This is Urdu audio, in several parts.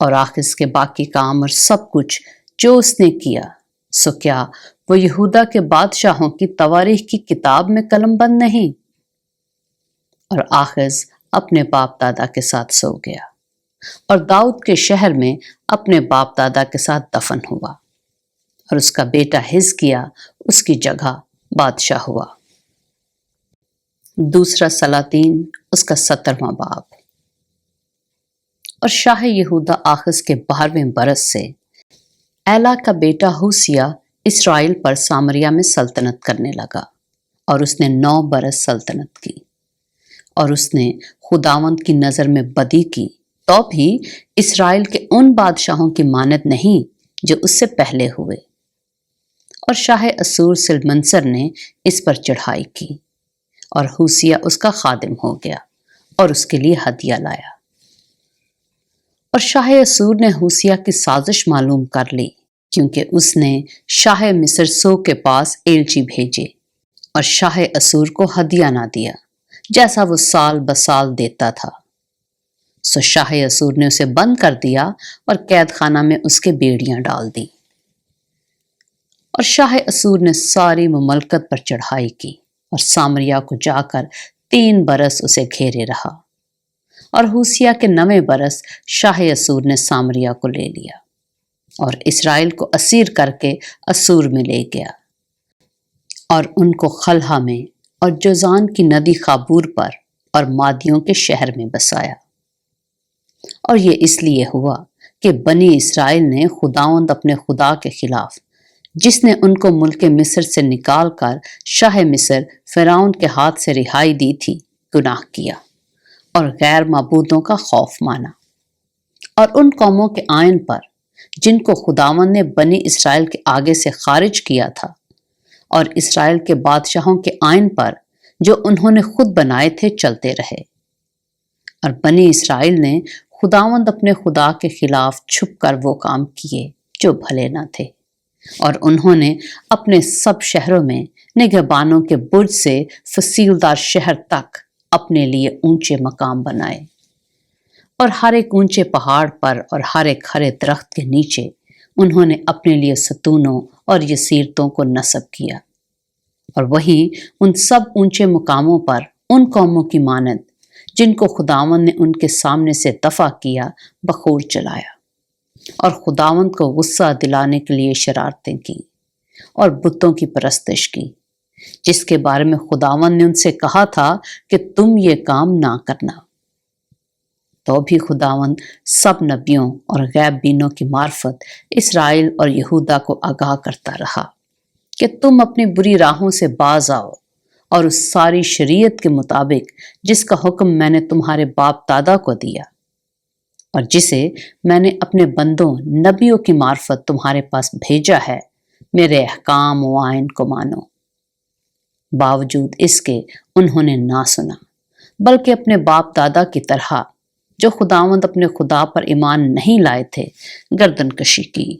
اور آخذ کے باقی کام اور سب کچھ جو اس نے کیا، سو کیا وہ یہودا کے بادشاہوں کی تواریخ کی کتاب میں قلم بند نہیں؟ اور آخذ اپنے باپ دادا کے ساتھ سو گیا اور داؤد کے شہر میں اپنے باپ دادا کے ساتھ دفن ہوا، اور اس کا بیٹا حزقیاہ اس کی جگہ بادشاہ ہوا۔ دوسرا سلاطین اس کا 17واں باب۔ اور شاہ یہودا آخذ کے 12ویں برس سے ایلا کا بیٹا ہوسیہ اسرائیل پر سامریہ میں سلطنت کرنے لگا، اور اس نے 9 برس سلطنت کی، اور اس نے خداوند کی نظر میں بدی کی، تو بھی اسرائیل کے ان بادشاہوں کی مانند نہیں جو اس سے پہلے ہوئے۔ اور شاہ اسور سلمنسر نے اس پر چڑھائی کی، اور ہوسیہ اس کا خادم ہو گیا اور اس کے لیے ہدیہ لایا۔ اور شاہ اسور نے ہوسیہ کی سازش معلوم کر لی، کیونکہ اس نے شاہ مصر سو کے پاس ایلچی بھیجے، اور شاہ اسور کو ہدیہ نہ دیا جیسا وہ سال بسال دیتا تھا۔ سو شاہ اسور نے اسے بند کر دیا اور قید خانہ میں اس کے بیڑیاں ڈال دی۔ اور شاہ اسور نے ساری مملکت پر چڑھائی کی، اور سامریہ کو جا کر 3 برس اسے گھیرے رہا۔ اور ہوسیہ کے 9ویں برس شاہ اسور نے سامریہ کو لے لیا، اور اسرائیل کو اسیر کر کے اسور میں لے گیا، اور ان کو خلہ میں اور جوزان کی ندی خابور پر اور مادیوں کے شہر میں بسایا۔ اور یہ اس لیے ہوا کہ بنی اسرائیل نے خداوند اپنے خدا کے خلاف، جس نے ان کو ملک مصر سے نکال کر شاہ مصر فرعون کے ہاتھ سے رہائی دی تھی، گناہ کیا اور غیر معبودوں کا خوف مانا، اور ان قوموں کے آئین پر جن کو خداوند نے بنی اسرائیل کے آگے سے خارج کیا تھا، اور اسرائیل کے بادشاہوں کے آئین پر جو انہوں نے خود بنائے تھے چلتے رہے۔ اور بنی اسرائیل نے خداوند اپنے خدا کے خلاف چھپ کر وہ کام کیے جو بھلے نہ تھے، اور انہوں نے اپنے سب شہروں میں نگہبانوں کے برج سے فصیلدار شہر تک اپنے لیے اونچے مقام بنائے، اور ہر ایک اونچے پہاڑ پر اور ہر ایک ہرے درخت کے نیچے انہوں نے اپنے لیے ستونوں اور یسیرتوں کو نصب کیا، اور وہیں ان سب اونچے مقاموں پر ان قوموں کی مانند جن کو خداوند نے ان کے سامنے سے دفع کیا بخور چلایا، اور خداوند کو غصہ دلانے کے لیے شرارتیں کی اور بتوں کی پرستش کی، جس کے بارے میں خداوند نے ان سے کہا تھا کہ تم یہ کام نہ کرنا۔ تو بھی خداوند سب نبیوں اور غیب بینوں کی معرفت اسرائیل اور یہودا کو آگاہ کرتا رہا کہ تم اپنی بری راہوں سے باز آؤ، اور اس ساری شریعت کے مطابق جس کا حکم میں نے تمہارے باپ دادا کو دیا، اور جسے میں نے اپنے بندوں نبیوں کی معرفت تمہارے پاس بھیجا ہے، میرے احکام و آئین کو مانو۔ باوجود اس کے انہوں نے نہ سنا، بلکہ اپنے باپ دادا کی طرح جو خداوند اپنے خدا پر ایمان نہیں لائے تھے گردن کشی کی،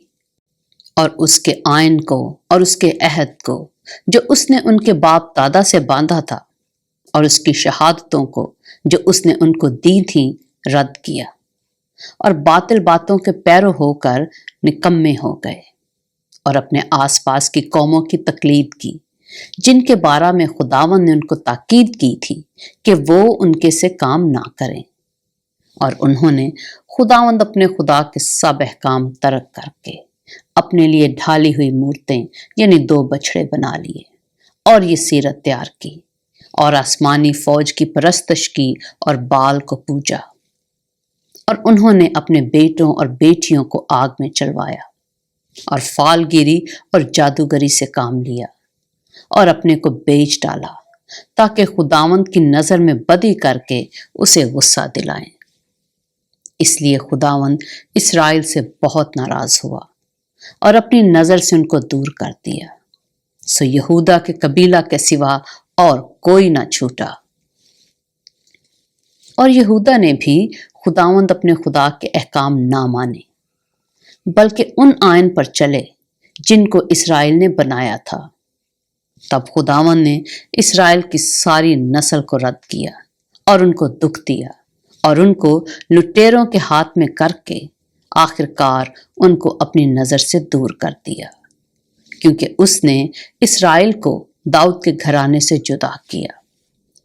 اور اس کے آئین کو اور اس کے عہد کو جو اس نے ان کے باپ دادا سے باندھا تھا، اور اس کی شہادتوں کو جو اس نے ان کو دی تھیں رد کیا، اور باطل باتوں کے پیرو ہو کر نکمے ہو گئے، اور اپنے آس پاس کی قوموں کی تقلید کی جن کے بارے میں خداوند نے ان کو تاکید کی تھی کہ وہ ان کے سے کام نہ کریں، اور انہوں نے خداوند اپنے خدا کے سب احکام ترک کر کے اپنے لیے ڈھالی ہوئی مورتیں یعنی 2 بچھڑے بنا لیے، اور یہ سیرت تیار کی، اور آسمانی فوج کی پرستش کی اور بال کو پوجا، اور انہوں نے اپنے بیٹوں اور بیٹیوں کو آگ میں چلوایا، اور فال گیری اور جادوگری سے کام لیا، اور اپنے کو بیچ ڈالا تاکہ خداوند کی نظر میں بدی کر کے اسے غصہ دلائیں۔ اس لیے خداوند اسرائیل سے بہت ناراض ہوا اور اپنی نظر سے ان کو دور کر دیا، سو یہودا کے قبیلہ کے سوا اور کوئی نہ چھوٹا۔ اور یہودا نے بھی خداوند اپنے خدا کے احکام نہ مانے، بلکہ ان آئین پر چلے جن کو اسرائیل نے بنایا تھا۔ تب خداوند نے اسرائیل کی ساری نسل کو رد کیا اور ان کو دکھ دیا، اور ان کو لٹیروں کے ہاتھ میں کر کے آخرکار ان کو اپنی نظر سے دور کر دیا، کیونکہ اس نے اسرائیل کو داؤد کے گھرانے سے جدا کیا،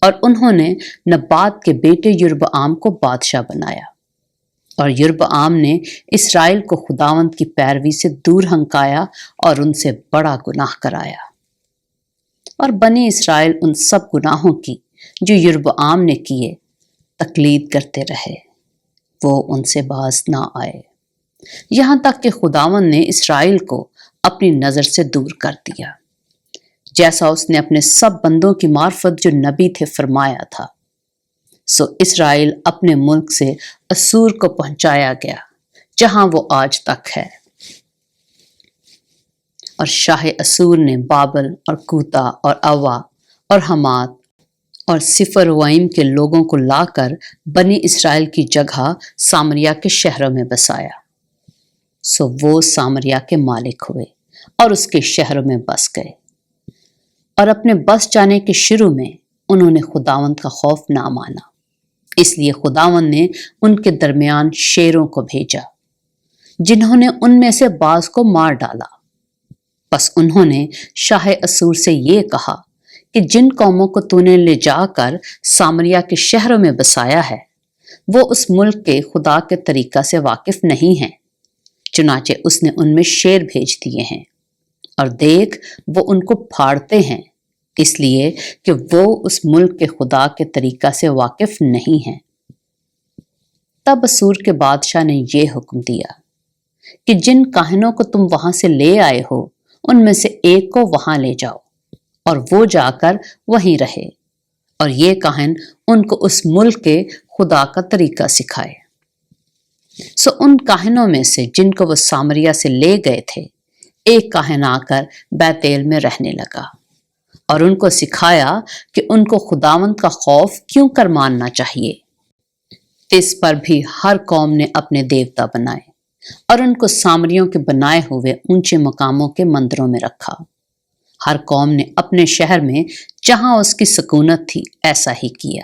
اور انہوں نے نبات کے بیٹے یربعام کو بادشاہ بنایا، اور یربعام نے اسرائیل کو خداوند کی پیروی سے دور ہنکایا اور ان سے بڑا گناہ کرایا۔ اور بنی اسرائیل ان سب گناہوں کی جو یربعام نے کیے تقلید کرتے رہے، وہ ان سے باز نہ آئے، یہاں تک کہ خداوند نے اسرائیل کو اپنی نظر سے دور کر دیا، جیسا اس نے اپنے سب بندوں کی معرفت جو نبی تھے فرمایا تھا۔ سو اسرائیل اپنے ملک سے اسور کو پہنچایا گیا، جہاں وہ آج تک ہے۔ اور شاہ اسور نے بابل اور کوتا اور اوا اور حمات اور سفروائم کے لوگوں کو لا کر بنی اسرائیل کی جگہ سامریا کے شہروں میں بسایا۔ سو وہ سامریا کے مالک ہوئے اور اس کے شہروں میں بس گئے، اور اپنے بس جانے کے شروع میں انہوں نے خداوند کا خوف نہ مانا، اس لیے خداوند نے ان کے درمیان شیروں کو بھیجا، جنہوں نے ان میں سے بعض کو مار ڈالا۔ پس انہوں نے شاہ اسور سے یہ کہا کہ جن قوموں کو تو نے لے جا کر سامریا کے شہروں میں بسایا ہے، وہ اس ملک کے خدا کے طریقہ سے واقف نہیں ہیں، چنانچہ اس نے ان میں شیر بھیج دیے ہیں، اور دیکھ وہ ان کو پھاڑتے ہیں، اس لیے کہ وہ اس ملک کے خدا کے طریقہ سے واقف نہیں ہیں۔ تب اسور کے بادشاہ نے یہ حکم دیا کہ جن کاہنوں کو تم وہاں سے لے آئے ہو، ان میں سے ایک کو وہاں لے جاؤ، اور وہ جا کر وہیں رہے، اور یہ کاہن ان کو اس ملک کے خدا کا طریقہ سکھائے۔ سو ان کاہنوں میں سے جن کو وہ سامریا سے لے گئے تھے، ایک کاہن آ کر بیتیل میں رہنے لگا، اور ان کو سکھایا کہ ان کو خداوند کا خوف کیوں کر ماننا چاہیے۔ اس پر بھی ہر قوم نے اپنے دیوتا بنائے، اور ان کو سامریوں کے بنائے ہوئے اونچے مقاموں کے مندروں میں رکھا۔ ہر قوم نے اپنے شہر میں جہاں اس کی سکونت تھی ایسا ہی کیا۔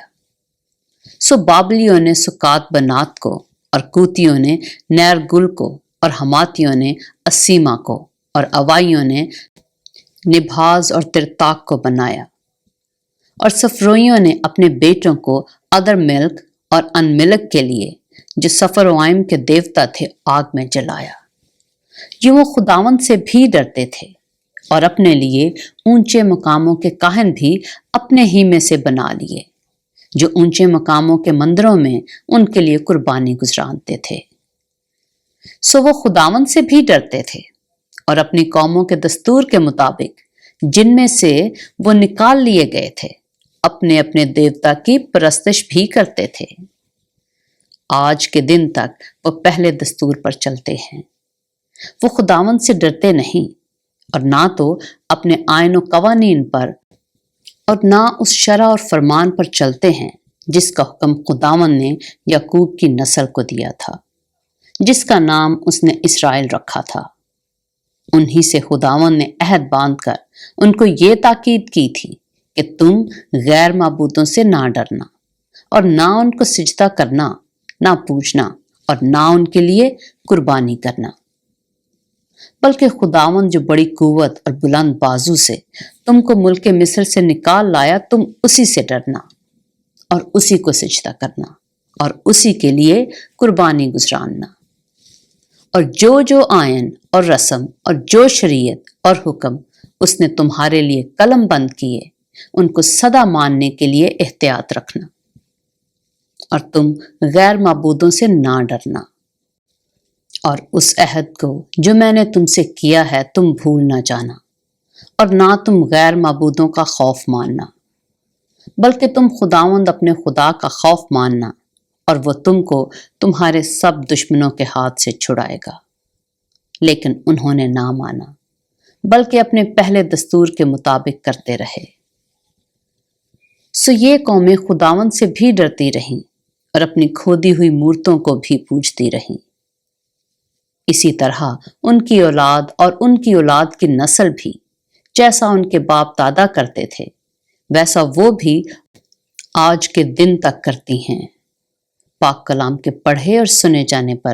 سو بابلیوں نے سکات بنات کو، اور کوتیوں نے نیرگل کو، اور حماتیوں نے اسیما کو، اور اوائیوں نے نبھاز اور ترتاق کو بنایا، اور سفروئیوں نے اپنے بیٹوں کو ادر ملک اور ان ملک کے لیے جو سفروائم کے دیوتا تھے آگ میں جلایا۔ یوں وہ خداوند سے بھی ڈرتے تھے، اور اپنے لیے اونچے مقاموں کے کاہن بھی اپنے ہی میں سے بنا لیے، جو اونچے مقاموں کے مندروں میں ان کے لیے قربانی گزرانتے تھے۔ سو وہ خداوند سے بھی ڈرتے تھے، اور اپنی قوموں کے دستور کے مطابق جن میں سے وہ نکال لیے گئے تھے، اپنے اپنے دیوتا کی پرستش بھی کرتے تھے۔ آج کے دن تک وہ پہلے دستور پر چلتے ہیں۔ وہ خداوند سے ڈرتے نہیں، اور نہ تو اپنے آئین و قوانین پر، اور نہ اس شرع اور فرمان پر چلتے ہیں جس کا حکم خداوند نے یعقوب کی نسل کو دیا تھا، جس کا نام اس نے اسرائیل رکھا تھا۔ انہی سے خداوند نے عہد باندھ کر ان کو یہ تاکید کی تھی کہ تم غیر معبودوں سے نہ ڈرنا، اور نہ ان کو سجدہ کرنا، نہ پوجنا، اور نہ ان کے لیے قربانی کرنا، بلکہ خداوند جو بڑی قوت اور بلند بازو سے تم کو ملک مصر سے نکال لایا، تم اسی سے ڈرنا، اور اسی کو سجدہ کرنا، اور اسی کے لیے قربانی گزراننا۔ اور جو آئین اور رسم اور جو شریعت اور حکم اس نے تمہارے لیے قلم بند کیے، ان کو سدا ماننے کے لیے احتیاط رکھنا، اور تم غیر معبودوں سے نہ ڈرنا، اور اس عہد کو جو میں نے تم سے کیا ہے تم بھول نہ جانا، اور نہ تم غیر معبودوں کا خوف ماننا، بلکہ تم خداوند اپنے خدا کا خوف ماننا، اور وہ تم کو تمہارے سب دشمنوں کے ہاتھ سے چھڑائے گا۔ لیکن انہوں نے نہ مانا، بلکہ اپنے پہلے دستور کے مطابق کرتے رہے۔ سو یہ قومیں خداوند سے بھی ڈرتی رہیں، اور اپنی کھودی ہوئی مورتوں کو بھی پوجتی رہیں۔ اسی طرح ان کی اولاد اور ان کی اولاد کی نسل بھی جیسا ان کے باپ دادا کرتے تھے، ویسا وہ بھی آج کے دن تک کرتی ہیں۔ پاک کلام کے پڑھے اور سنے جانے پر